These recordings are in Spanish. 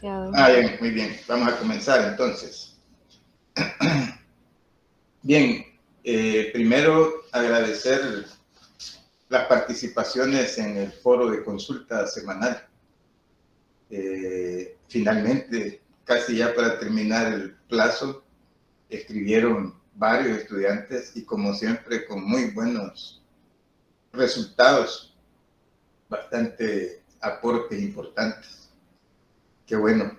Bien, muy bien. Vamos a comenzar entonces. Bien, primero agradecer las participaciones en el foro de consulta semanal. Finalmente, casi ya para terminar el plazo, escribieron varios estudiantes y como siempre con muy buenos resultados, bastante aportes importantes. Qué bueno.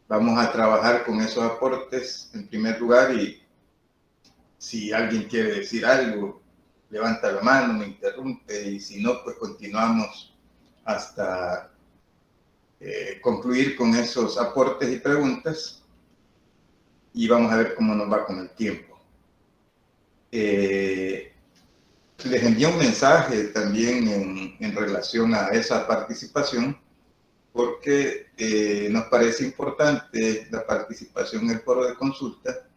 Vamos a trabajar con esos aportes en primer lugar y si alguien quiere decir algo, levanta la mano, me interrumpe y si no, pues continuamos hasta concluir con esos aportes y preguntas y vamos a ver cómo nos va con el tiempo. Les envié un mensaje también en relación a esa participación porque nos parece importante la participación en el foro de consulta,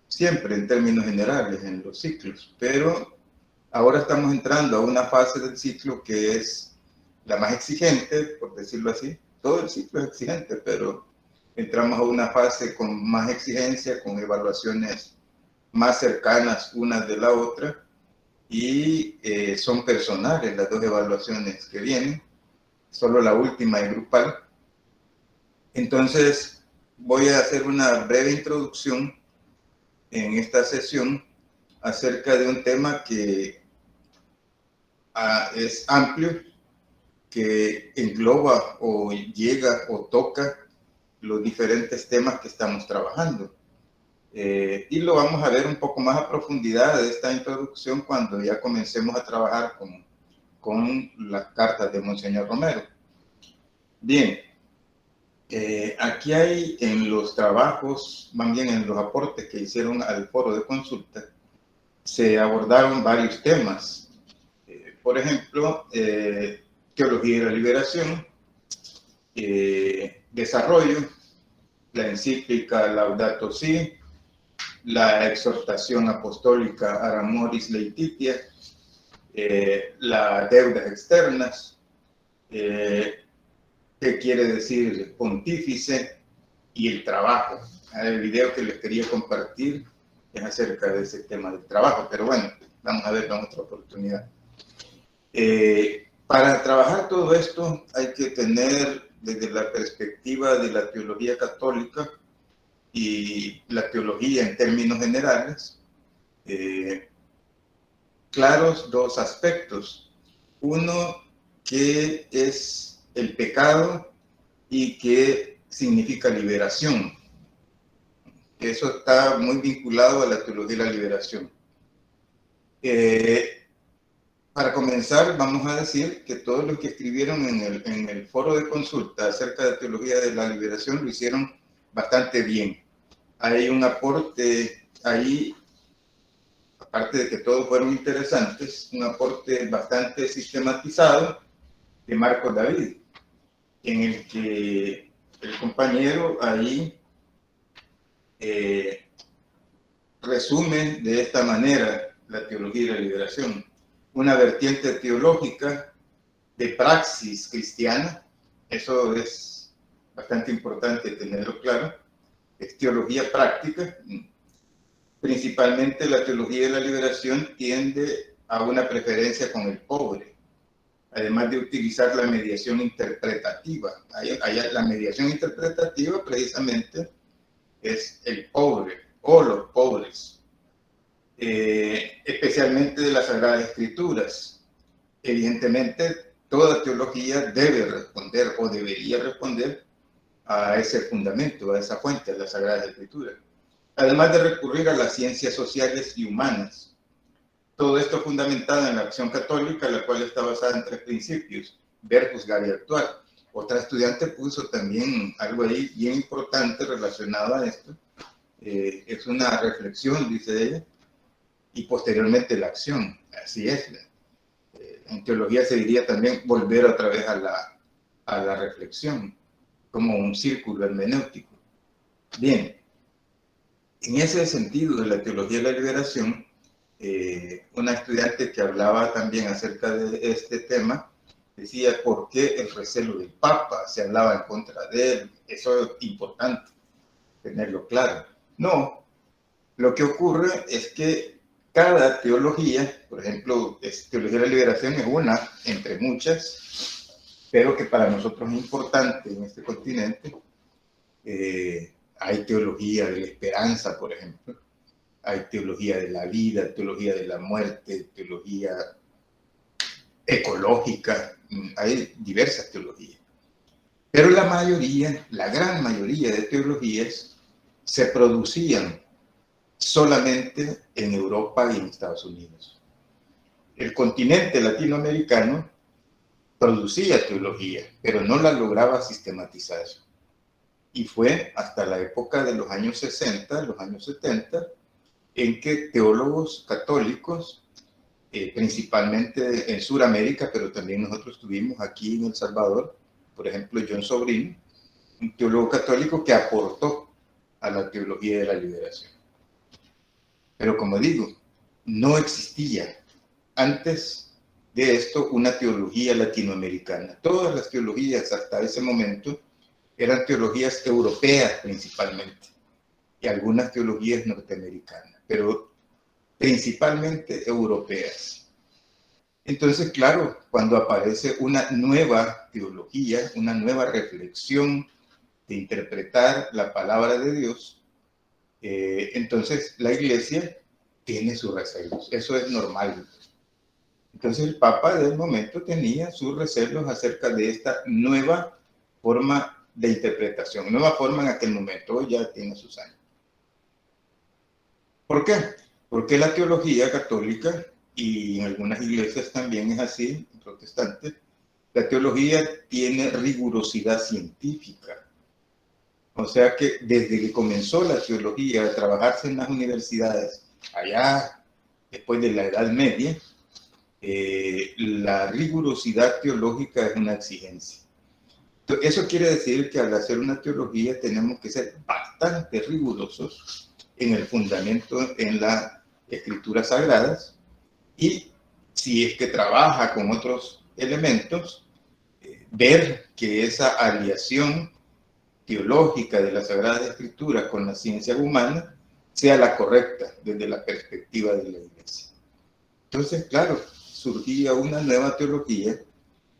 siempre en términos generales en los ciclos, pero ahora estamos entrando a una fase del ciclo que es la más exigente, por decirlo así. Todo el ciclo es exigente, pero entramos a una fase con más exigencia, con evaluaciones más cercanas una de la otra y son personales las dos evaluaciones que vienen, solo la última es grupal. Entonces voy a hacer una breve introducción en esta sesión acerca de un tema que es amplio, que engloba o llega o toca los diferentes temas que estamos trabajando. Y lo vamos a ver un poco más a profundidad de esta introducción cuando ya comencemos a trabajar con las cartas de Monseñor Romero. Bien, aquí hay en los trabajos, más bien en los aportes que hicieron al foro de consulta, se abordaron varios temas. Por ejemplo, teología de la liberación, desarrollo, la encíclica Laudato Si, la exhortación apostólica Ad Amoris Laetitia, las deudas externas, qué quiere decir pontífice y el trabajo. El video que les quería compartir es acerca de ese tema del trabajo, pero bueno, vamos a verlo en otra oportunidad. Para trabajar todo esto hay que tener desde la perspectiva de la teología católica y la teología en términos generales, claros dos aspectos. Uno, que es el pecado y que significa liberación. Eso está muy vinculado a la teología de la liberación. Para comenzar, vamos a decir que todos los que escribieron en el foro de consulta acerca de teología de la liberación lo hicieron bastante bien. Hay un aporte ahí, aparte de que todos fueron interesantes, un aporte bastante sistematizado de Marcos David, en el que el compañero ahí resume de esta manera la teología de la liberación. Una vertiente teológica de praxis cristiana, eso es bastante importante tenerlo claro, es teología práctica. Principalmente la teología de la liberación tiende a una preferencia con el pobre, además de utilizar la mediación interpretativa. La mediación interpretativa precisamente es el pobre o los pobres. Especialmente de las Sagradas Escrituras. Evidentemente, toda teología debe responder o debería responder a ese fundamento, a esa fuente, a las Sagradas Escrituras. Además de recurrir a las ciencias sociales y humanas. Todo esto fundamentado en la acción católica, la cual está basada en tres principios: ver, juzgar y actuar. Otra estudiante puso también algo ahí bien importante relacionado a esto. Es una reflexión, dice ella, y posteriormente la acción. Así es. En teología se diría también volver otra vez a la reflexión, como un círculo hermenéutico. Bien, en ese sentido de la teología de la liberación, una estudiante que hablaba también acerca de este tema decía por qué el recelo del Papa, se hablaba en contra de él. Eso es importante tenerlo claro. No, lo que ocurre es que cada teología, por ejemplo, teología de la liberación es una entre muchas, pero que para nosotros es importante en este continente. Hay teología de la esperanza, por ejemplo, hay teología de la vida, teología de la muerte, teología ecológica, hay diversas teologías. Pero la mayoría, la gran mayoría de teologías se producían solamente en Europa y en Estados Unidos. El continente latinoamericano producía teología, pero no la lograba sistematizar. Y fue hasta la época de los años 60, los años 70, en que teólogos católicos, principalmente en Sudamérica, pero también nosotros tuvimos aquí en El Salvador, por ejemplo, John Sobrino, un teólogo católico que aportó a la teología de la liberación. Pero como digo, no existía antes de esto una teología latinoamericana. Todas las teologías hasta ese momento eran teologías europeas principalmente y algunas teologías norteamericanas, pero principalmente europeas. Entonces, claro, cuando aparece una nueva teología, una nueva reflexión de interpretar la palabra de Dios, entonces la iglesia tiene sus recelos. Eso es normal. Entonces el Papa del momento tenía sus recelos acerca de esta nueva forma de interpretación, nueva forma en aquel momento, hoy ya tiene sus años. ¿Por qué? Porque la teología católica, y en algunas iglesias también es así, protestantes, la teología tiene rigurosidad científica. O sea que desde que comenzó la teología a trabajarse en las universidades, allá después de la Edad Media, la rigurosidad teológica es una exigencia. Entonces, eso quiere decir que al hacer una teología tenemos que ser bastante rigurosos en el fundamento en las escrituras sagradas, y si es que trabaja con otros elementos, ver que esa aliación teológica de la Sagrada Escritura con la ciencia humana sea la correcta desde la perspectiva de la Iglesia. Entonces, claro, surgía una nueva teología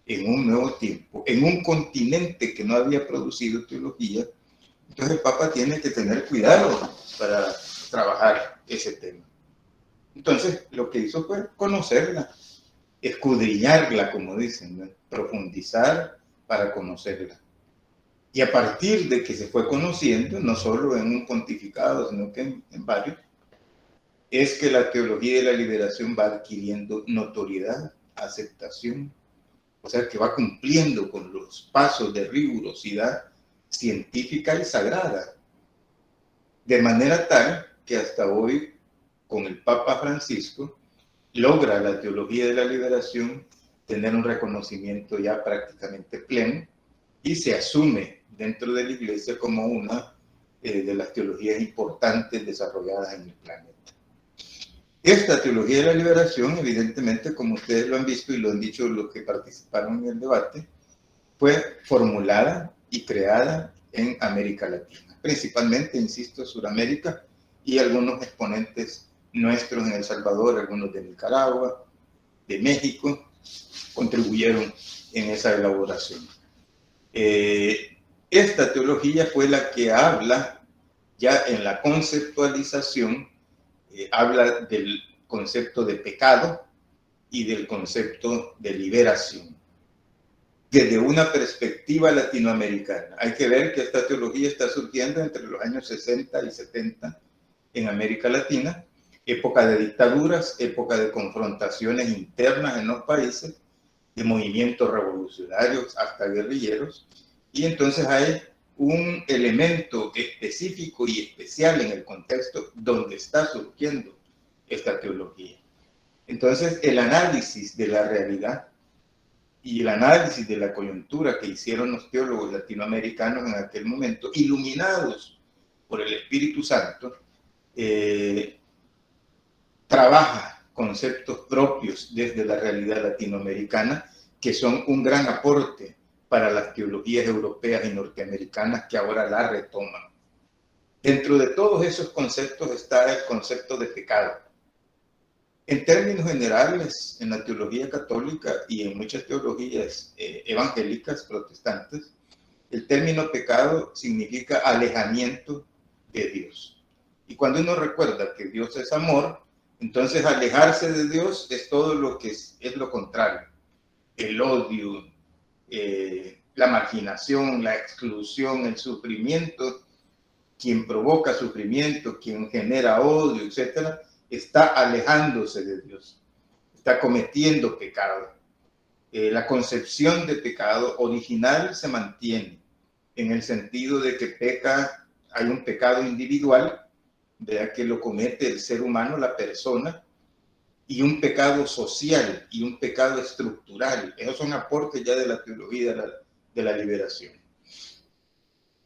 en un nuevo tiempo, en un continente que no había producido teología. Entonces el Papa tiene que tener cuidado para trabajar ese tema. Entonces lo que hizo fue conocerla, escudriñarla, como dicen, ¿no? Profundizar para conocerla. Y a partir de que se fue conociendo, no solo en un pontificado, sino que en varios, es que la teología de la liberación va adquiriendo notoriedad, aceptación, o sea que va cumpliendo con los pasos de rigurosidad científica y sagrada, de manera tal que hasta hoy, con el Papa Francisco, logra la teología de la liberación tener un reconocimiento ya prácticamente pleno y se asume dentro de la Iglesia como una de las teologías importantes desarrolladas en el planeta. Esta teología de la liberación, evidentemente, como ustedes lo han visto y lo han dicho los que participaron en el debate, fue formulada y creada en América Latina, principalmente, insisto, Sudamérica, y algunos exponentes nuestros en El Salvador, algunos de Nicaragua, de México, contribuyeron en esa elaboración. Esta teología fue la que habla ya en la conceptualización, habla del concepto de pecado y del concepto de liberación desde una perspectiva latinoamericana. Hay que ver que esta teología está surgiendo entre los años 60 y 70 en América Latina, época de dictaduras, época de confrontaciones internas en los países, de movimientos revolucionarios hasta guerrilleros, y entonces hay un elemento específico y especial en el contexto donde está surgiendo esta teología. Entonces, el análisis de la realidad y el análisis de la coyuntura que hicieron los teólogos latinoamericanos en aquel momento, iluminados por el Espíritu Santo, trabaja conceptos propios desde la realidad latinoamericana que son un gran aporte para las teologías europeas y norteamericanas que ahora la retoman. Dentro de todos esos conceptos está el concepto de pecado. En términos generales, en la teología católica y en muchas teologías evangélicas protestantes, el término pecado significa alejamiento de Dios. Y cuando uno recuerda que Dios es amor, entonces alejarse de Dios es todo lo que es lo contrario. El odio, la marginación, la exclusión, el sufrimiento. Quien provoca sufrimiento, quien genera odio, etcétera, está alejándose de Dios, está cometiendo pecado. La concepción de pecado original se mantiene en el sentido de que peca, hay un pecado individual, ¿verdad?, que lo comete el ser humano, la persona, y un pecado social y un pecado estructural. Esos son aportes ya de la teología de la liberación.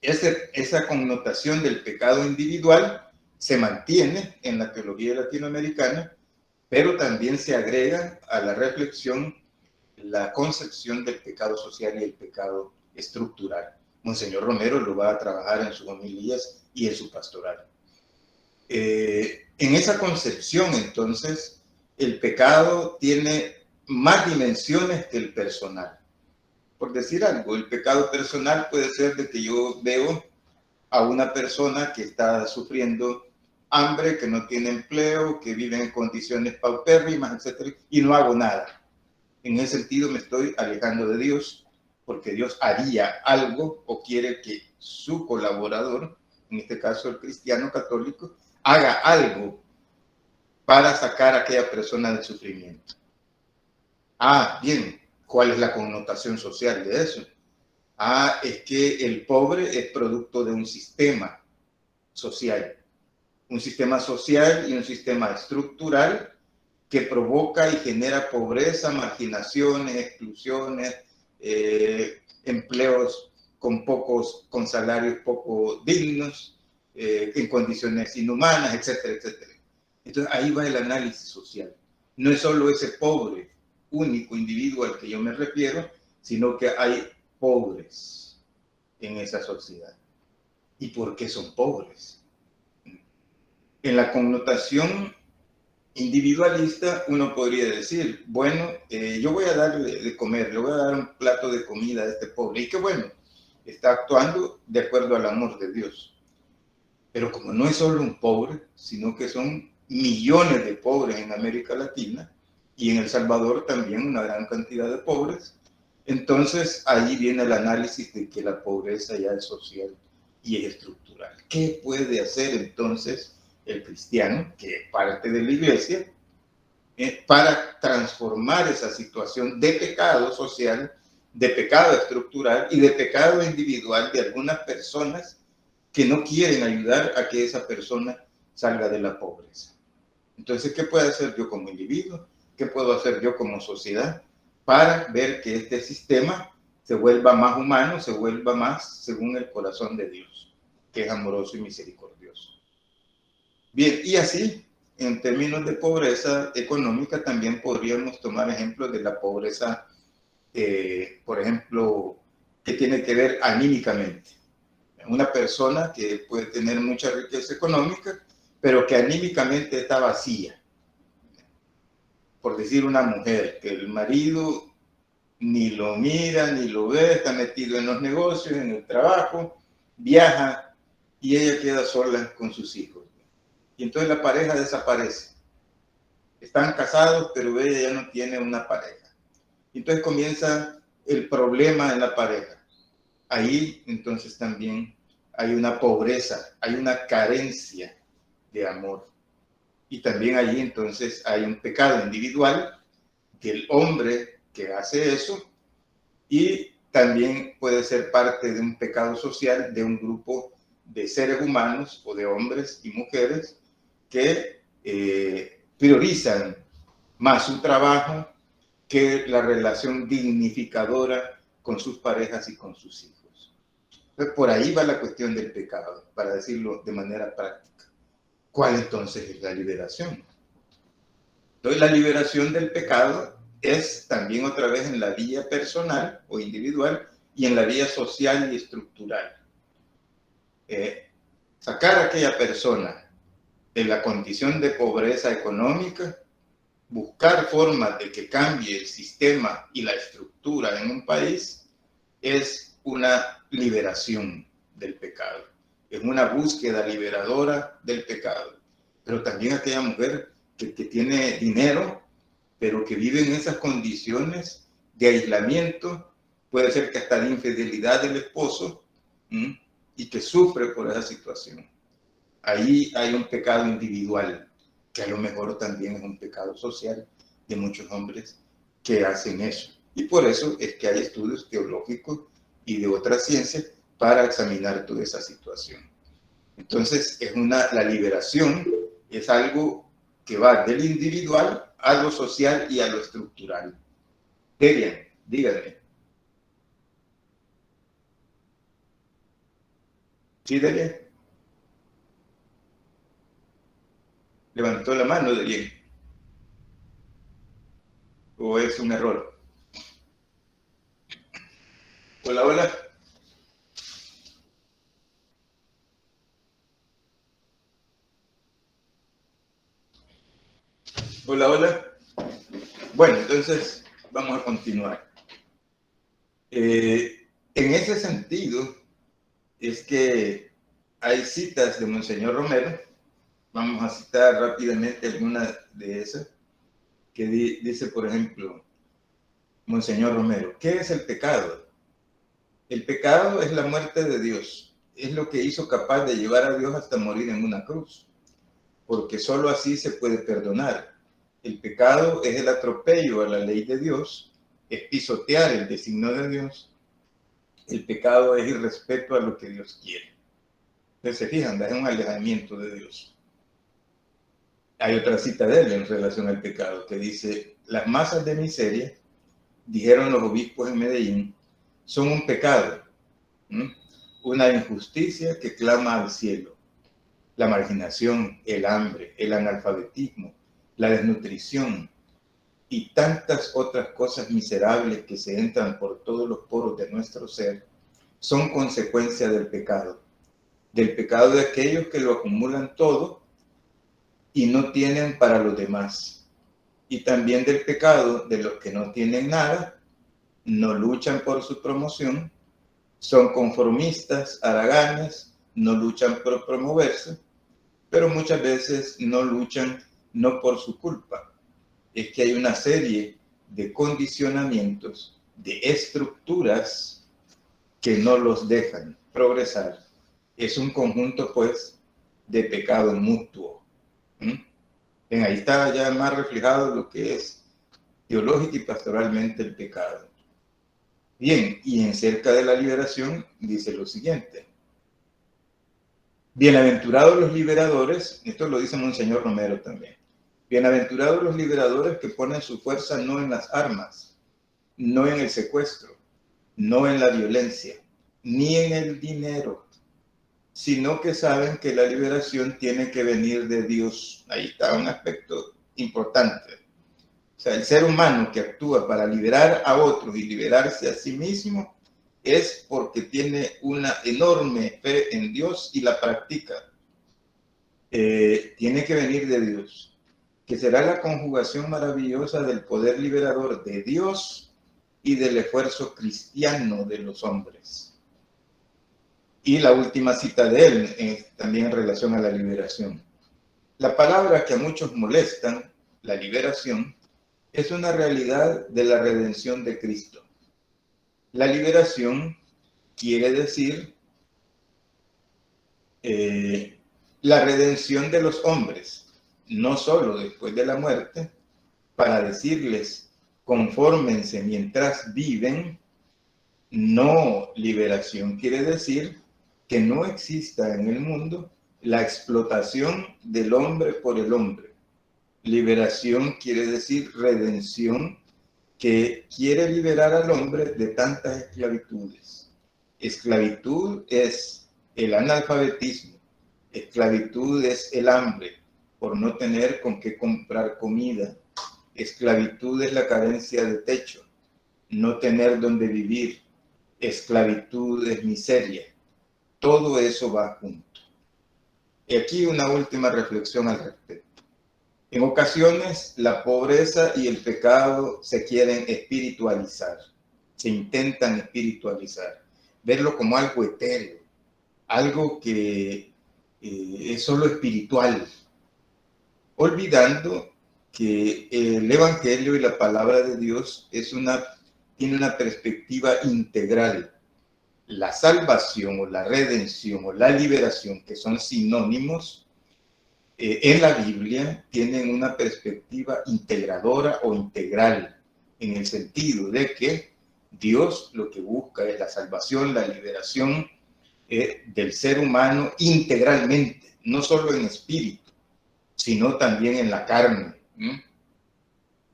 Esa connotación del pecado individual se mantiene en la teología latinoamericana, pero también se agrega a la reflexión la concepción del pecado social y el pecado estructural. Monseñor Romero lo va a trabajar en sus homilías y en su pastoral. En esa concepción, entonces, el pecado tiene más dimensiones que el personal. Por decir algo, el pecado personal puede ser de que yo veo a una persona que está sufriendo hambre, que no tiene empleo, que vive en condiciones paupérrimas, etcétera, y no hago nada. En ese sentido me estoy alejando de Dios, porque Dios haría algo o quiere que su colaborador, en este caso el cristiano católico, haga algo para sacar a aquella persona del sufrimiento. Bien, ¿cuál es la connotación social de eso? Es que el pobre es producto de un sistema social y un sistema estructural que provoca y genera pobreza, marginaciones, exclusiones, empleos con salarios poco dignos, en condiciones inhumanas, etcétera, etcétera. Entonces ahí va el análisis social. No es solo ese pobre único individuo al que yo me refiero, sino que hay pobres en esa sociedad. ¿Y por qué son pobres? En la connotación individualista, uno podría decir, bueno, yo voy a darle de comer, le voy a dar un plato de comida a este pobre, y qué bueno, está actuando de acuerdo al amor de Dios. Pero como no es solo un pobre, sino que son millones de pobres en América Latina, y en El Salvador también una gran cantidad de pobres, entonces ahí viene el análisis de que la pobreza ya es social y es estructural. ¿Qué puede hacer entonces el cristiano, que es parte de la iglesia, para transformar esa situación de pecado social, de pecado estructural y de pecado individual de algunas personas que no quieren ayudar a que esa persona salga de la pobreza? Entonces, ¿qué puedo hacer yo como individuo? ¿Qué puedo hacer yo como sociedad para ver que este sistema se vuelva más humano, se vuelva más según el corazón de Dios, que es amoroso y misericordioso? Bien, y así, en términos de pobreza económica, también podríamos tomar ejemplos de la pobreza, por ejemplo, que tiene que ver anímicamente. Una persona que puede tener mucha riqueza económica, pero que anímicamente está vacía. Por decir, una mujer, que el marido ni lo mira, ni lo ve, está metido en los negocios, en el trabajo, viaja, y ella queda sola con sus hijos. Y entonces la pareja desaparece. Están casados, pero ella ya no tiene una pareja. Y entonces comienza el problema en la pareja. Ahí entonces también hay una pobreza, hay una carencia de amor. Y también allí entonces hay un pecado individual del hombre que hace eso, y también puede ser parte de un pecado social de un grupo de seres humanos o de hombres y mujeres que priorizan más su trabajo que la relación dignificadora con sus parejas y con sus hijos. Entonces, por ahí va la cuestión del pecado, para decirlo de manera práctica. ¿Cuál entonces es la liberación? Entonces, la liberación del pecado es también otra vez en la vía personal o individual y en la vía social y estructural. Sacar a aquella persona de la condición de pobreza económica, buscar formas de que cambie el sistema y la estructura en un país, es una liberación del pecado. Es una búsqueda liberadora del pecado. Pero también aquella mujer que tiene dinero, pero que vive en esas condiciones de aislamiento, puede ser que hasta de infidelidad del esposo, y que sufre por esa situación. Ahí hay un pecado individual, que a lo mejor también es un pecado social de muchos hombres que hacen eso. Y por eso es que hay estudios teológicos y de otras ciencias para examinar toda esa situación. Entonces, la liberación es algo que va del individual a lo social y a lo estructural. Delia, dígame. ¿Sí, Delia? Levantó la mano, Delia. ¿O es un error? Hola, hola. Hola, hola. Bueno, entonces vamos a continuar. En ese sentido, es que hay citas de Monseñor Romero. Vamos a citar rápidamente algunas de esas, que dice, por ejemplo, Monseñor Romero, ¿qué es el pecado? El pecado es la muerte de Dios. Es lo que hizo capaz de llevar a Dios hasta morir en una cruz, porque solo así se puede perdonar. El pecado es el atropello a la ley de Dios, es pisotear el designio de Dios. El pecado es irrespeto a lo que Dios quiere. Entonces, se fijan, es un alejamiento de Dios. Hay otra cita de él en relación al pecado que dice, las masas de miseria, dijeron los obispos en Medellín, son un pecado, una injusticia que clama al cielo. La marginación, el hambre, el analfabetismo, la desnutrición y tantas otras cosas miserables que se entran por todos los poros de nuestro ser son consecuencia del pecado de aquellos que lo acumulan todo y no tienen para los demás, y también del pecado de los que no tienen nada, no luchan por su promoción, son conformistas, haraganes, no luchan por promoverse, pero muchas veces no luchan no por su culpa, es que hay una serie de condicionamientos, de estructuras que no los dejan progresar. Es un conjunto, pues, de pecado mutuo. Ahí está ya más reflejado lo que es teológica y pastoralmente el pecado. Bien, y en cerca de la liberación dice lo siguiente. Bienaventurados los liberadores, esto lo dice Monseñor Romero también. Bienaventurados los liberadores que ponen su fuerza no en las armas, no en el secuestro, no en la violencia, ni en el dinero, sino que saben que la liberación tiene que venir de Dios. Ahí está un aspecto importante. O sea, el ser humano que actúa para liberar a otros y liberarse a sí mismo es porque tiene una enorme fe en Dios y la practica. Tiene que venir de Dios, que será la conjugación maravillosa del poder liberador de Dios y del esfuerzo cristiano de los hombres. Y la última cita de él, también en relación a la liberación. La palabra que a muchos molestan, la liberación, es una realidad de la redención de Cristo. La liberación quiere decir la redención de los hombres, no solo después de la muerte, para decirles, confórmense mientras viven. No, liberación quiere decir que no exista en el mundo la explotación del hombre por el hombre. Liberación quiere decir redención, que quiere liberar al hombre de tantas esclavitudes. Esclavitud es el analfabetismo, esclavitud es el hambre por no tener con qué comprar comida, Esclavitud es la carencia de techo, no tener donde vivir. Esclavitud es miseria. Todo eso va junto. Y aquí una última reflexión al respecto. En ocasiones, la pobreza y el pecado se quieren espiritualizar, se intentan espiritualizar, verlo como algo etéreo, algo que es solo espiritual, olvidando que el Evangelio y la palabra de Dios tiene una perspectiva integral. La salvación o la redención o la liberación, que son sinónimos, en la Biblia tienen una perspectiva integradora o integral, en el sentido de que Dios lo que busca es la salvación, la liberación del ser humano integralmente, no solo en espíritu, sino también en la carne.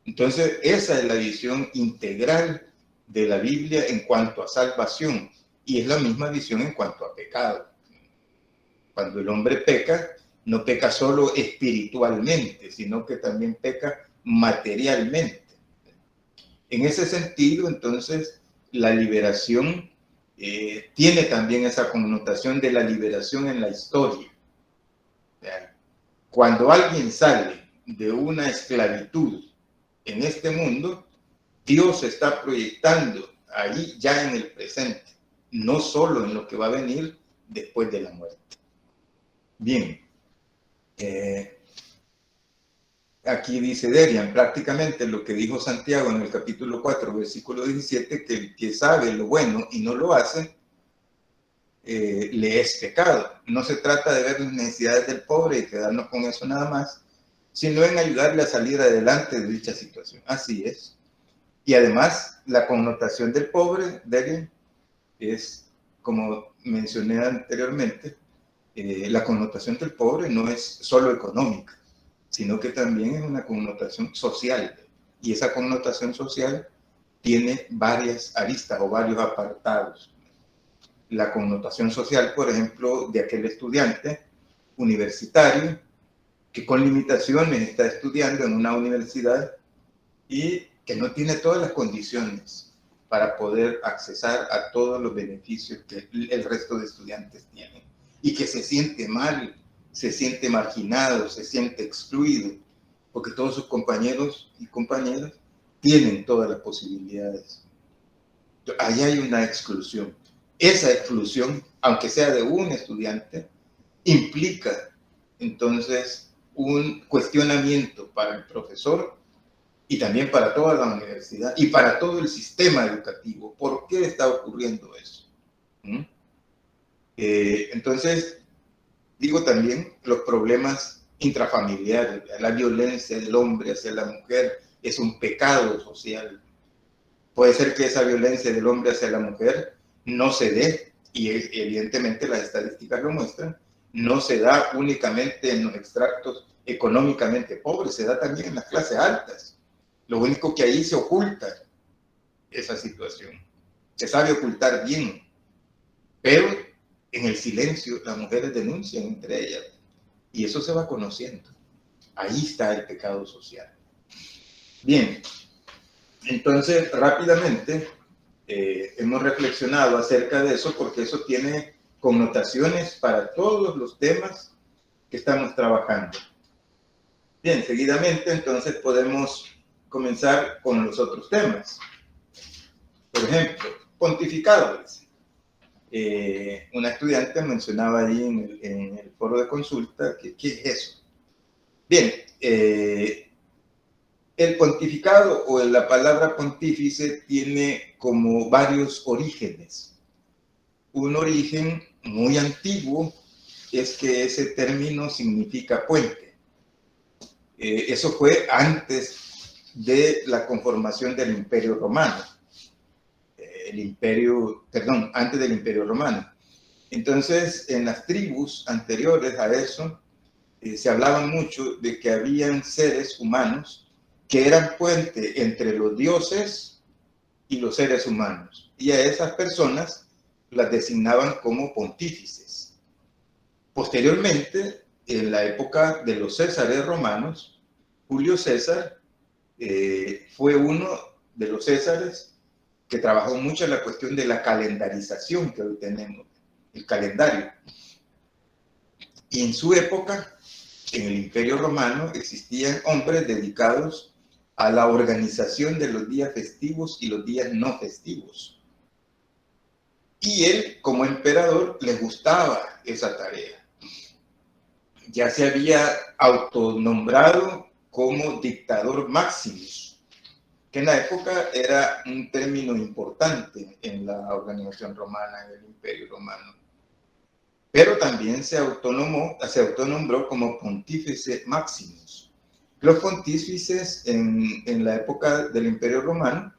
Entonces, esa es la visión integral de la Biblia en cuanto a salvación, y es la misma visión en cuanto a pecado. Cuando el hombre peca, no peca solo espiritualmente, sino que también peca materialmente. En ese sentido, entonces, la liberación tiene también esa connotación de la liberación en la historia. Cuando alguien sale de una esclavitud en este mundo, Dios está proyectando ahí ya en el presente, no solo en lo que va a venir después de la muerte. Bien, aquí dice Derian, prácticamente lo que dijo Santiago en el capítulo 4, versículo 17, que el que sabe lo bueno y no lo hace, le es pecado. No se trata de ver las necesidades del pobre y quedarnos con eso nada más, sino en ayudarle a salir adelante de dicha situación. Así es. Y además, la connotación del pobre, Derian, es, como mencioné anteriormente, la connotación del pobre no es solo económica, sino que también es una connotación social. Y esa connotación social tiene varias aristas o varios apartados. La connotación social, por ejemplo, de aquel estudiante universitario que con limitaciones está estudiando en una universidad y que no tiene todas las condiciones para poder accesar a todos los beneficios que el resto de estudiantes tienen, y que se siente mal, se siente marginado, se siente excluido, porque todos sus compañeros y compañeras tienen todas las posibilidades. Ahí hay una exclusión. Esa exclusión, aunque sea de un estudiante, implica entonces un cuestionamiento para el profesor y también para toda la universidad y para todo el sistema educativo. ¿Por qué está ocurriendo eso? Entonces, digo también los problemas intrafamiliares, la violencia del hombre hacia la mujer es un pecado social. Puede ser que esa violencia del hombre hacia la mujer no se dé, y evidentemente las estadísticas lo muestran, no se da únicamente en los extractos económicamente pobres, se da también en las clases altas. Lo único que ahí se oculta esa situación. Se sabe ocultar bien, pero en el silencio las mujeres denuncian entre ellas y eso se va conociendo. Ahí está el pecado social. Bien, entonces rápidamente hemos reflexionado acerca de eso porque eso tiene connotaciones para todos los temas que estamos trabajando. Bien, seguidamente entonces podemos comenzar con los otros temas. Por ejemplo, pontificados. Una estudiante mencionaba ahí en el foro de consulta que ¿qué es eso? Bien, el pontificado o la palabra pontífice tiene como varios orígenes. Un origen muy antiguo es que ese término significa puente. Eso fue antes de la conformación del Imperio Romano. Antes del Imperio Romano. Entonces, en las tribus anteriores a eso, se hablaba mucho de que habían seres humanos que eran puente entre los dioses y los seres humanos. Y a esas personas las designaban como pontífices. Posteriormente, en la época de los Césares romanos, Julio César fue uno de los césares que trabajó mucho en la cuestión de la calendarización que hoy tenemos, el calendario. Y en su época, en el Imperio Romano, existían hombres dedicados a la organización de los días festivos y los días no festivos. Y él, como emperador, le gustaba esa tarea. Ya se había autonombrado como dictador Maximus, que en la época era un término importante en la organización romana, en el Imperio Romano. Pero también se autonombró como Pontífice Maximus. Los pontífices en la época del Imperio Romano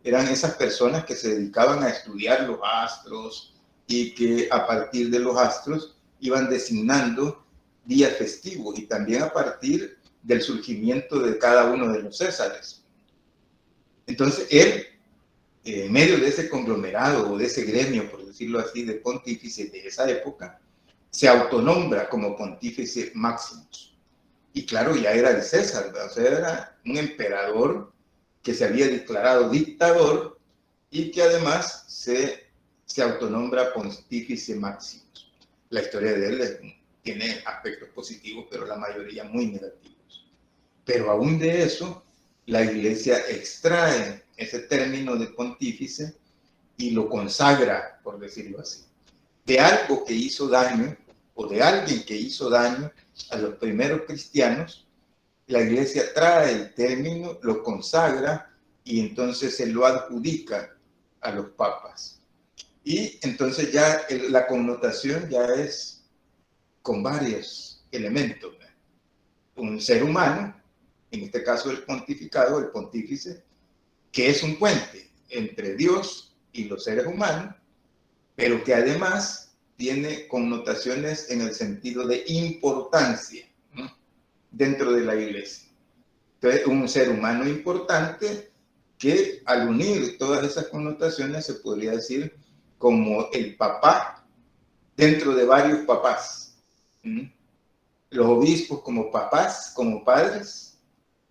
eran esas personas que se dedicaban a estudiar los astros y que a partir de los astros iban designando días festivos y también a partir del surgimiento de cada uno de los césares. Entonces él, en medio de ese conglomerado o de ese gremio, por decirlo así, de pontífices de esa época, se autonombra como Pontífice Maximus. Y claro, ya era el César, ¿verdad? O sea, era un emperador que se había declarado dictador y que además se autonombra Pontífice Maximus. La historia de él tiene aspectos positivos, pero la mayoría muy negativos. Pero aún de eso, la Iglesia extrae ese término de pontífice y lo consagra, por decirlo así, de algo que hizo daño o de alguien que hizo daño a los primeros cristianos. La Iglesia trae el término, lo consagra y entonces se lo adjudica a los papas. Y entonces ya la connotación ya es con varios elementos. Un ser humano, en este caso el pontificado, el pontífice, que es un puente entre Dios y los seres humanos, pero que además tiene connotaciones en el sentido de importancia, ¿no?, dentro de la Iglesia. Entonces, un ser humano importante que al unir todas esas connotaciones se podría decir como el papá dentro de varios papás. Los obispos como papás, como padres,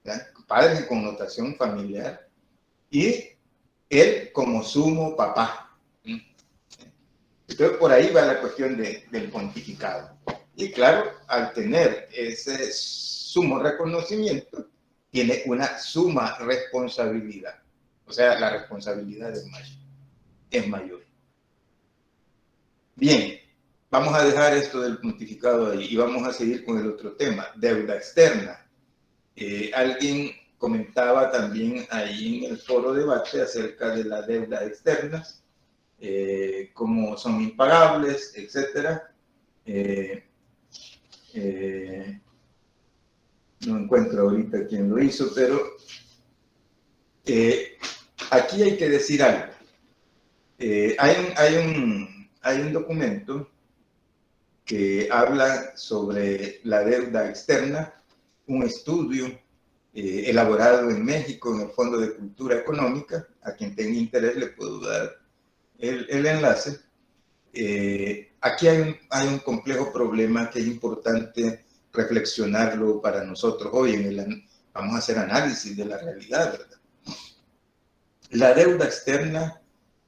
¿ya?, padres en connotación familiar, y él como sumo papá. Entonces, por ahí va la cuestión del pontificado. Y claro, al tener ese sumo reconocimiento, tiene una suma responsabilidad. O sea, la responsabilidad es mayor. Bien, vamos a dejar esto del pontificado ahí y vamos a seguir con el otro tema, deuda externa. Alguien comentaba también ahí en el foro debate acerca de la deuda externa, cómo son impagables, etc. No encuentro ahorita quién lo hizo, pero aquí hay que decir algo. Hay un documento que habla sobre la deuda externa, un estudio elaborado en México en el Fondo de Cultura Económica. A quien tenga interés le puedo dar el enlace. Aquí hay un complejo problema que es importante reflexionarlo para nosotros hoy. Vamos a hacer análisis de la realidad, ¿verdad? La deuda externa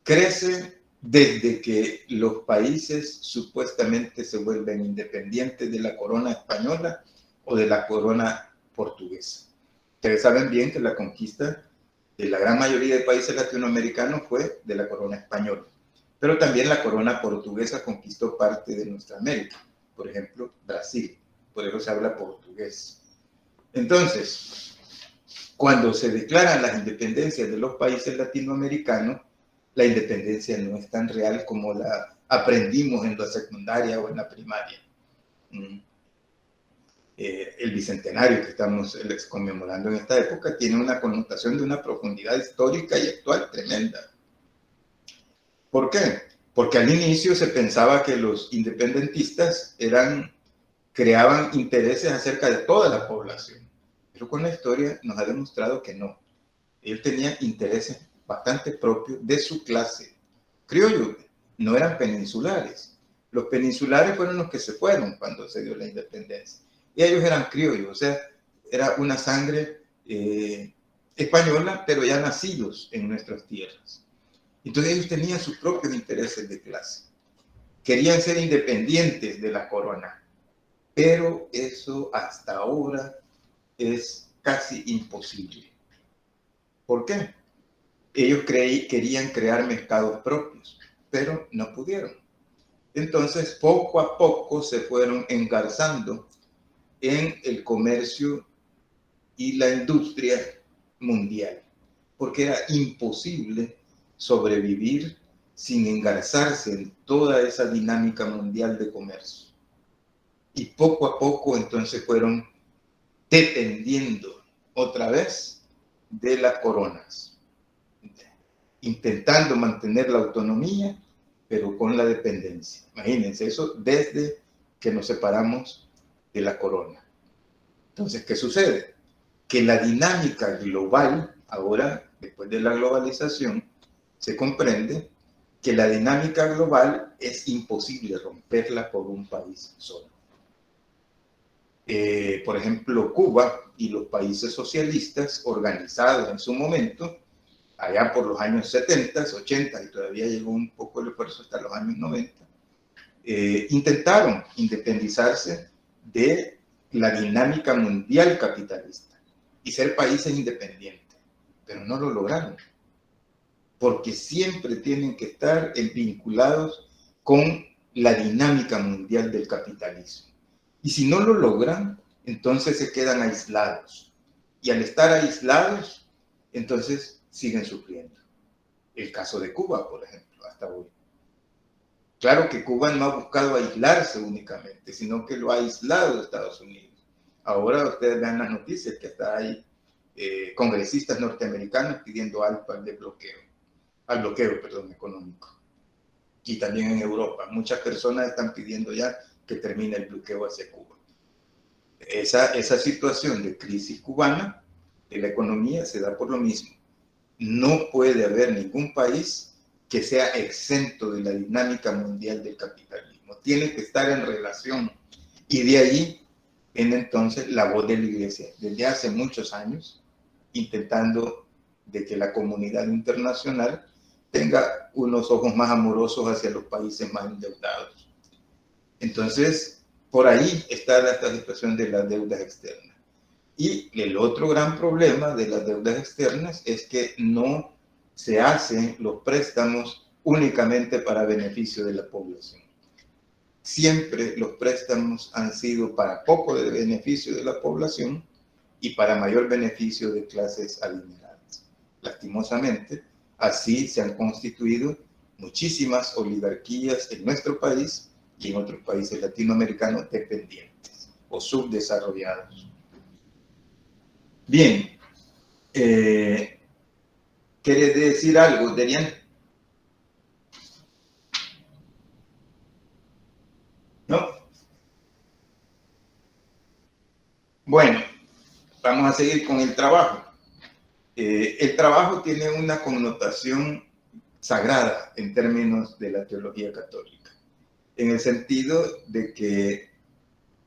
crece desde que los países supuestamente se vuelven independientes de la corona española o de la corona portuguesa. Ustedes saben bien que la conquista de la gran mayoría de países latinoamericanos fue de la corona española, pero también la corona portuguesa conquistó parte de nuestra América, por ejemplo, Brasil, por eso se habla portugués. Entonces, cuando se declaran las independencias de los países latinoamericanos, la independencia no es tan real como la aprendimos en la secundaria o en la primaria. El bicentenario que estamos conmemorando en esta época tiene una connotación de una profundidad histórica y actual tremenda. ¿Por qué? Porque al inicio se pensaba que los independentistas creaban intereses acerca de toda la población, pero con la historia nos ha demostrado que no. Ellos tenían intereses bastante propios de su clase. Criollos, no eran peninsulares. Los peninsulares fueron los que se fueron cuando se dio la independencia. Y ellos eran criollos, o sea, era una sangre española, pero ya nacidos en nuestras tierras. Entonces ellos tenían sus propios intereses de clase. Querían ser independientes de la corona, pero eso hasta ahora es casi imposible. ¿Por qué? Ellos querían crear mercados propios, pero no pudieron. Entonces, poco a poco se fueron engarzando en el comercio y la industria mundial, porque era imposible sobrevivir sin engarzarse en toda esa dinámica mundial de comercio. Y poco a poco entonces fueron dependiendo otra vez de las coronas, intentando mantener la autonomía, pero con la dependencia. Imagínense eso desde que nos separamos de la corona. Entonces, ¿qué sucede? Que la dinámica global, ahora, después de la globalización, se comprende que la dinámica global es imposible romperla por un país solo. Por ejemplo, Cuba y los países socialistas organizados en su momento, allá por los años 70, 80, y todavía llegó un poco el esfuerzo hasta los años 90, intentaron independizarse de la dinámica mundial capitalista y ser países independientes, pero no lo lograron, porque siempre tienen que estar vinculados con la dinámica mundial del capitalismo. Y si no lo logran, entonces se quedan aislados. Y al estar aislados, entonces siguen sufriendo. El caso de Cuba, por ejemplo, hasta hoy. Claro que Cuba no ha buscado aislarse únicamente, sino que lo ha aislado de Estados Unidos. Ahora ustedes vean las noticias que hasta hay congresistas norteamericanos pidiendo al bloqueo económico. Y también en Europa. Muchas personas están pidiendo ya que termine el bloqueo hacia Cuba. Esa situación de crisis cubana de la economía se da por lo mismo. No puede haber ningún país que sea exento de la dinámica mundial del capitalismo. Tiene que estar en relación. Y de ahí viene entonces la voz de la Iglesia, desde hace muchos años, intentando de que la comunidad internacional tenga unos ojos más amorosos hacia los países más endeudados. Entonces, por ahí está esta situación de las deudas externas. Y el otro gran problema de las deudas externas es que no se hacen los préstamos únicamente para beneficio de la población. Siempre los préstamos han sido para poco de beneficio de la población y para mayor beneficio de clases adineradas. Lastimosamente, así se han constituido muchísimas oligarquías en nuestro país y en otros países latinoamericanos dependientes o subdesarrollados. Bien, ¿quiere decir algo, Derian? ¿No? Bueno, vamos a seguir con el trabajo. El trabajo tiene una connotación sagrada en términos de la teología católica, en el sentido de que,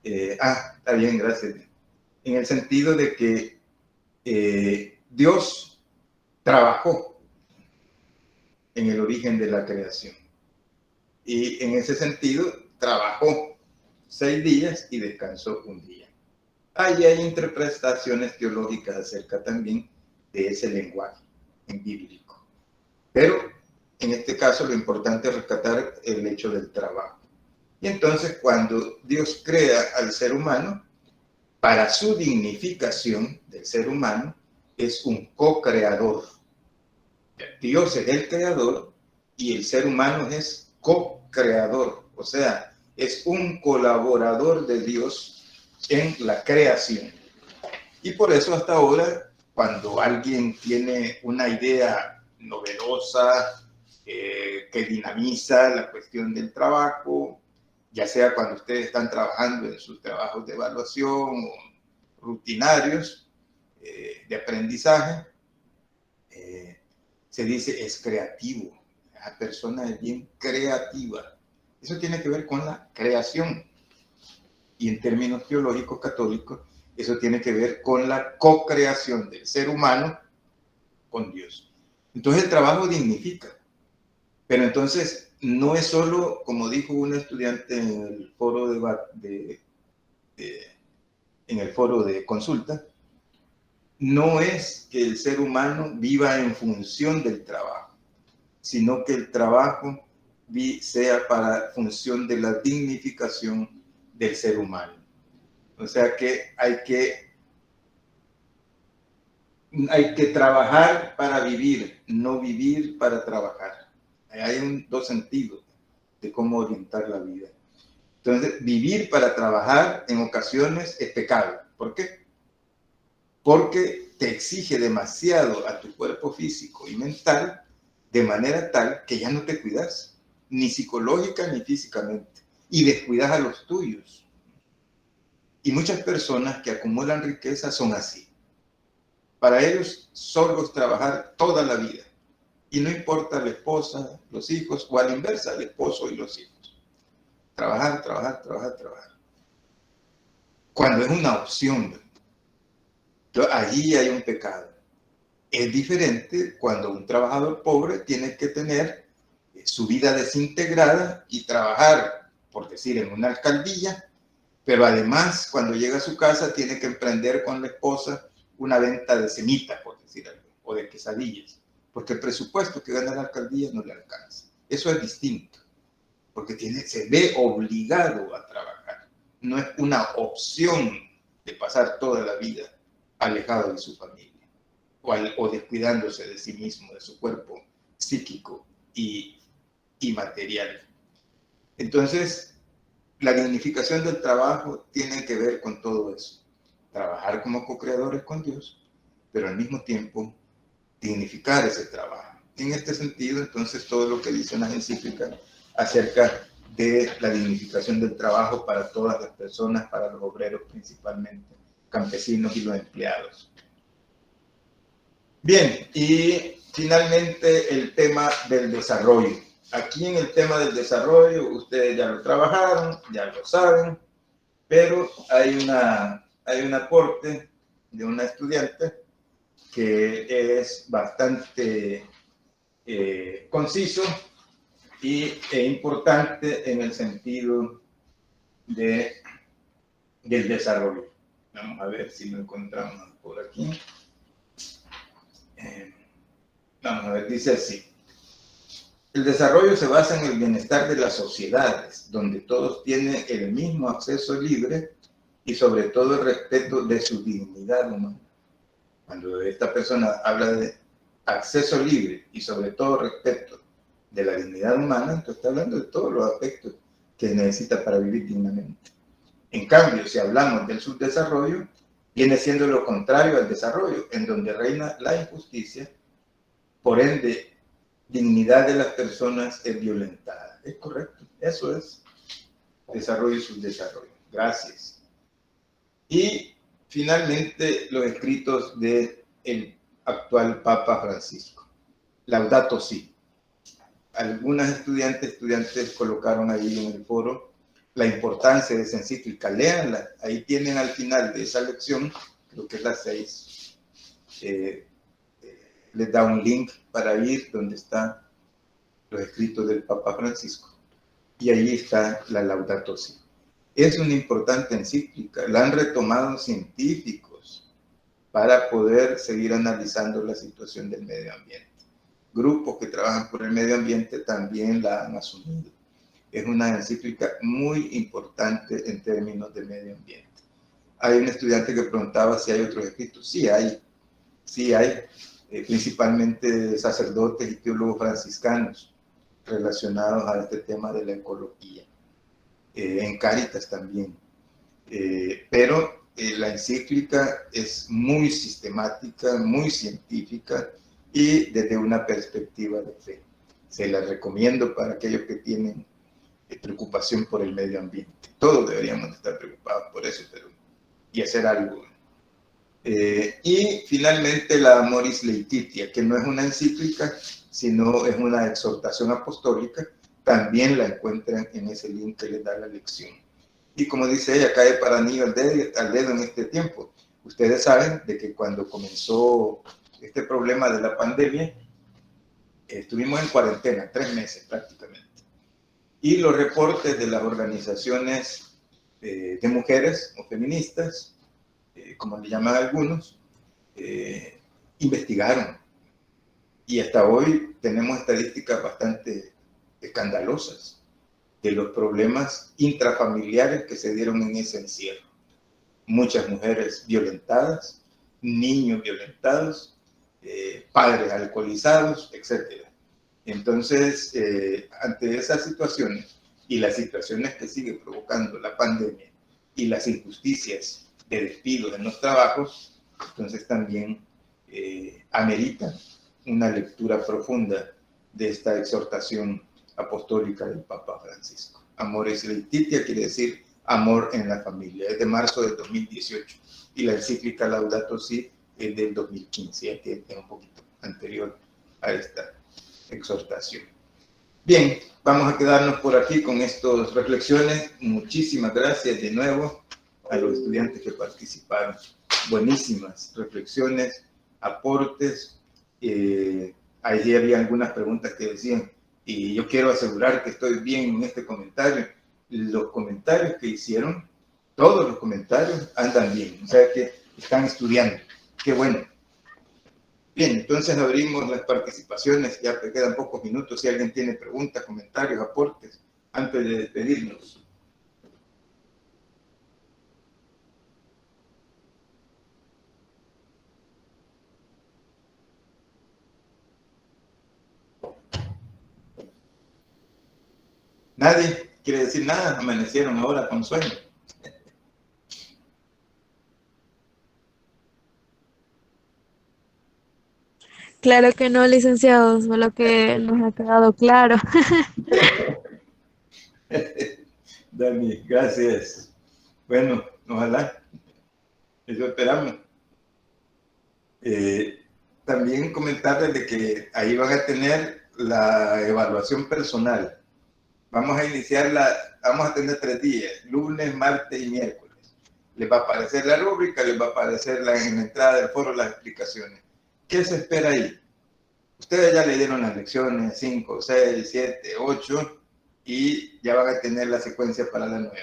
está bien, gracias, en el sentido de que Dios trabajó en el origen de la creación. Y en ese sentido, trabajó 6 días y descansó un día. Ahí hay interpretaciones teológicas acerca también de ese lenguaje en bíblico. Pero en este caso lo importante es rescatar el hecho del trabajo. Y entonces cuando Dios crea al ser humano, para su dignificación del ser humano, es un co-creador. Dios es el creador y el ser humano es co-creador, o sea, es un colaborador de Dios en la creación. Y por eso hasta ahora, cuando alguien tiene una idea novedosa que dinamiza la cuestión del trabajo, ya sea cuando ustedes están trabajando en sus trabajos de evaluación o rutinarios de aprendizaje, se dice es creativo. La persona es bien creativa. Eso tiene que ver con la creación. Y en términos teológicos católicos, eso tiene que ver con la co-creación del ser humano con Dios. Entonces el trabajo dignifica. Pero entonces no es solo, como dijo un estudiante en el foro en el foro de consulta, no es que el ser humano viva en función del trabajo, sino que el trabajo sea para función de la dignificación del ser humano. O sea que hay que trabajar para vivir, no vivir para trabajar. Hay dos sentidos de cómo orientar la vida. Entonces, vivir para trabajar en ocasiones es pecado. ¿Por qué? Porque te exige demasiado a tu cuerpo físico y mental de manera tal que ya no te cuidas, ni psicológica ni físicamente, y descuidas a los tuyos. Y muchas personas que acumulan riqueza son así. Para ellos solo es trabajar toda la vida. Y no importa la esposa, los hijos, o a la inversa, el esposo y los hijos. Trabajar, trabajar, trabajar, trabajar. Cuando es una opción, allí hay un pecado. Es diferente cuando un trabajador pobre tiene que tener su vida desintegrada y trabajar, por decir, en una alcaldía, pero además cuando llega a su casa tiene que emprender con la esposa una venta de semitas, por decir algo, o de quesadillas, porque el presupuesto que gana la alcaldía no le alcanza. Eso es distinto, porque se ve obligado a trabajar. No es una opción de pasar toda la vida alejado de su familia o descuidándose de sí mismo, de su cuerpo psíquico y material. Entonces, la dignificación del trabajo tiene que ver con todo eso. Trabajar como co-creadores con Dios, pero al mismo tiempo dignificar ese trabajo. En este sentido, entonces, todo lo que dicen las encíclicas acerca de la dignificación del trabajo para todas las personas, para los obreros principalmente, campesinos y los empleados. Bien, y finalmente el tema del desarrollo. Aquí en el tema del desarrollo, ustedes ya lo trabajaron, ya lo saben, pero hay un aporte de una estudiante que es bastante conciso e importante en el sentido del desarrollo. Vamos a ver si lo encontramos por aquí. Vamos a ver, dice así. El desarrollo se basa en el bienestar de las sociedades, donde todos tienen el mismo acceso libre y sobre todo el respeto de su dignidad humana. Cuando esta persona habla de acceso libre y sobre todo respeto de la dignidad humana, entonces está hablando de todos los aspectos que necesita para vivir dignamente. En cambio, si hablamos del subdesarrollo, viene siendo lo contrario al desarrollo, en donde reina la injusticia, por ende, dignidad de las personas es violentada. Es correcto, eso es desarrollo y subdesarrollo. Gracias. Y finalmente los escritos del actual Papa Francisco. Laudato Si. Algunas estudiantes colocaron ahí en el foro la importancia de esa encíclica. Léanla, ahí tienen al final de esa lección, creo que es la 6, les da un link para ir donde están los escritos del Papa Francisco. Y ahí está la Laudato Si. Es una importante encíclica, la han retomado científicos para poder seguir analizando la situación del medio ambiente. Grupos que trabajan por el medio ambiente también la han asumido. Es una encíclica muy importante en términos de medio ambiente. Hay un estudiante que preguntaba si hay otros escritos. Sí hay, principalmente sacerdotes y teólogos franciscanos relacionados a este tema de la ecología. En Cáritas también. Pero la encíclica es muy sistemática, muy científica y desde una perspectiva de fe. Se la recomiendo para aquellos que tienen preocupación por el medio ambiente. Todos deberíamos estar preocupados por eso, y hacer algo. Y finalmente la Amoris Laetitia, que no es una encíclica, sino es una exhortación apostólica, también la encuentran en ese link que les da la lección. Y como dice ella, cae para anillo al dedo en este tiempo. Ustedes saben de que cuando comenzó este problema de la pandemia, estuvimos en cuarentena 3 meses prácticamente. Y los reportes de las organizaciones de mujeres o feministas, como le llaman algunos, investigaron. Y hasta hoy tenemos estadísticas bastante escandalosas de los problemas intrafamiliares que se dieron en ese encierro. Muchas mujeres violentadas, niños violentados, padres alcoholizados, etc. Entonces, ante esas situaciones y las situaciones que sigue provocando la pandemia y las injusticias de despidos en los trabajos, entonces también amerita una lectura profunda de esta exhortación apostólica del Papa Francisco. Amoris Laetitia quiere decir amor en la familia. Es de marzo del 2018 y la encíclica Laudato Si es del 2015, que es un poquito anterior a esta exhortación. Bien, vamos a quedarnos por aquí con estas reflexiones. Muchísimas gracias de nuevo a los estudiantes que participaron. Buenísimas reflexiones, aportes. Ahí había algunas preguntas que decían, y yo quiero asegurar que estoy bien en este comentario. Los comentarios que hicieron, todos los comentarios andan bien, o sea que están estudiando. Qué bueno. Bien, entonces abrimos las participaciones, ya quedan pocos minutos, si alguien tiene preguntas, comentarios, aportes, antes de despedirnos. Nadie quiere decir nada, amanecieron ahora con sueño. Claro que no, licenciado, solo que nos ha quedado claro. Dani, gracias. Bueno, ojalá. Eso esperamos. También comentarles de que ahí van a tener la evaluación personal. Vamos a tener 3 días, lunes, martes y miércoles. Les va a aparecer la rúbrica, les va a aparecer en la entrada del foro las explicaciones. ¿Qué se espera ahí? Ustedes ya leyeron las lecciones 5, 6, 7, 8 y ya van a tener la secuencia para la 9.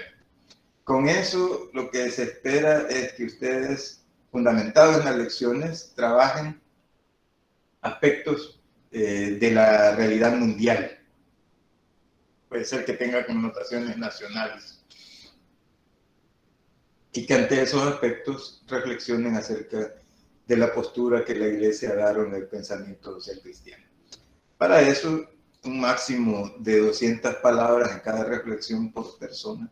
Con eso, lo que se espera es que ustedes, fundamentados en las lecciones, trabajen aspectos de la realidad mundial. Puede ser que tenga connotaciones nacionales. Y que ante esos aspectos reflexionen acerca de la postura que la Iglesia ha dado en el pensamiento social cristiano. Para eso, un máximo de 200 palabras en cada reflexión por persona.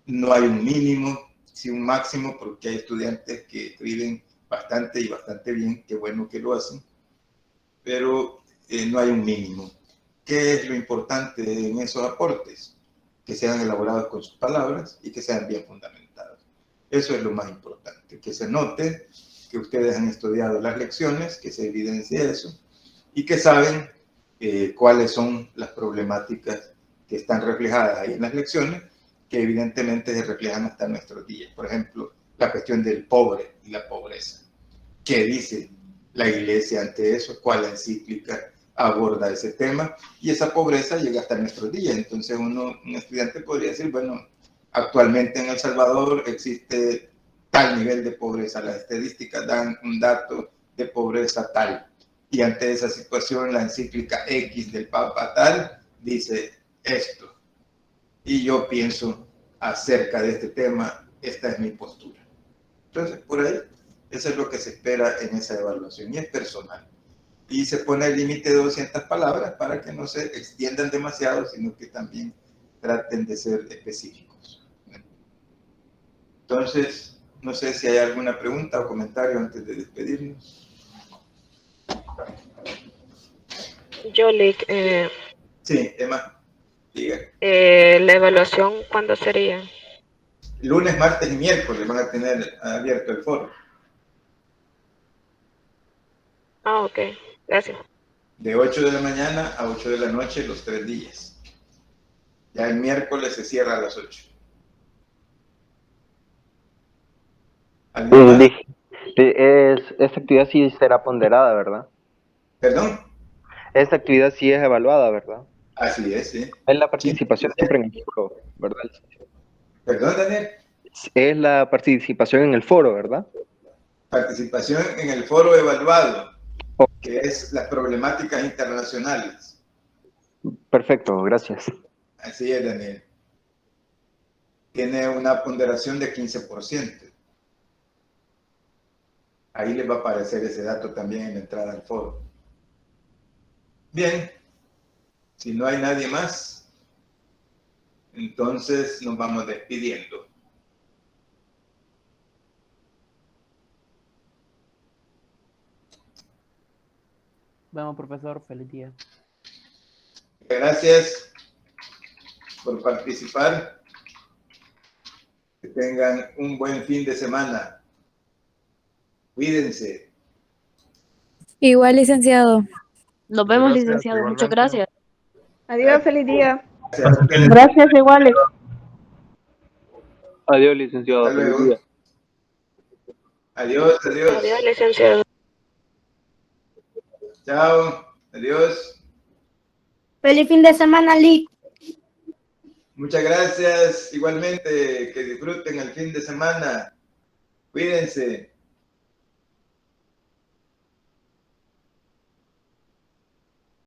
No hay un mínimo, sí un máximo, porque hay estudiantes que escriben bastante y bastante bien, qué bueno que lo hacen, pero no hay un mínimo. ¿Qué es lo importante en esos aportes? Que sean elaborados con sus palabras y que sean bien fundamentados. Eso es lo más importante, que se note que ustedes han estudiado las lecciones, que se evidencie eso, y que saben cuáles son las problemáticas que están reflejadas ahí en las lecciones, que evidentemente se reflejan hasta nuestros días. Por ejemplo, la cuestión del pobre y la pobreza. ¿Qué dice la Iglesia ante eso? ¿Cuál encíclica aborda ese tema? Y esa pobreza llega hasta nuestros días. Entonces un estudiante podría decir, bueno, actualmente en El Salvador existe tal nivel de pobreza. Las estadísticas dan un dato de pobreza tal. Y ante esa situación, la encíclica X del Papa tal dice esto. Y yo pienso acerca de este tema, esta es mi postura. Entonces, por ahí, eso es lo que se espera en esa evaluación y es personal. Y se pone el límite de 200 palabras para que no se extiendan demasiado, sino que también traten de ser específicos. Entonces, no sé si hay alguna pregunta o comentario antes de despedirnos. Yolik, Sí, Emma, diga. la evaluación, ¿cuándo sería? Lunes, martes y miércoles van a tener abierto el foro. Ah, ok, gracias. De 8 de la mañana a 8 de la noche los 3 días. Ya el miércoles se cierra a las 8. Esta actividad sí será ponderada, ¿verdad? ¿Perdón? Esta actividad sí es evaluada, ¿verdad? Así es, sí. Es la participación siempre en el foro, ¿verdad? Perdón, Daniel. Es la participación en el foro, ¿verdad? Participación en el foro evaluado, Oh, que es las problemáticas internacionales. perfecto, gracias. Así es, Daniel. Tiene una ponderación de 15%. Ahí les va a aparecer ese dato también en la entrada al foro. Bien, si no hay nadie más, entonces nos vamos despidiendo. Vamos, profesor, feliz día. Gracias por participar. Que tengan un buen fin de semana. Cuídense. Igual, licenciado. Nos vemos, Gracias, licenciado. Muchas igualmente. gracias. Adiós, feliz día. Gracias. Gracias, iguales. Adiós, licenciado. Hasta Feliz luego. día. Adiós, adiós. Adiós, licenciado. Chao. Adiós. Feliz fin de semana, Lick. Muchas gracias. Igualmente, que disfruten el fin de semana. Cuídense.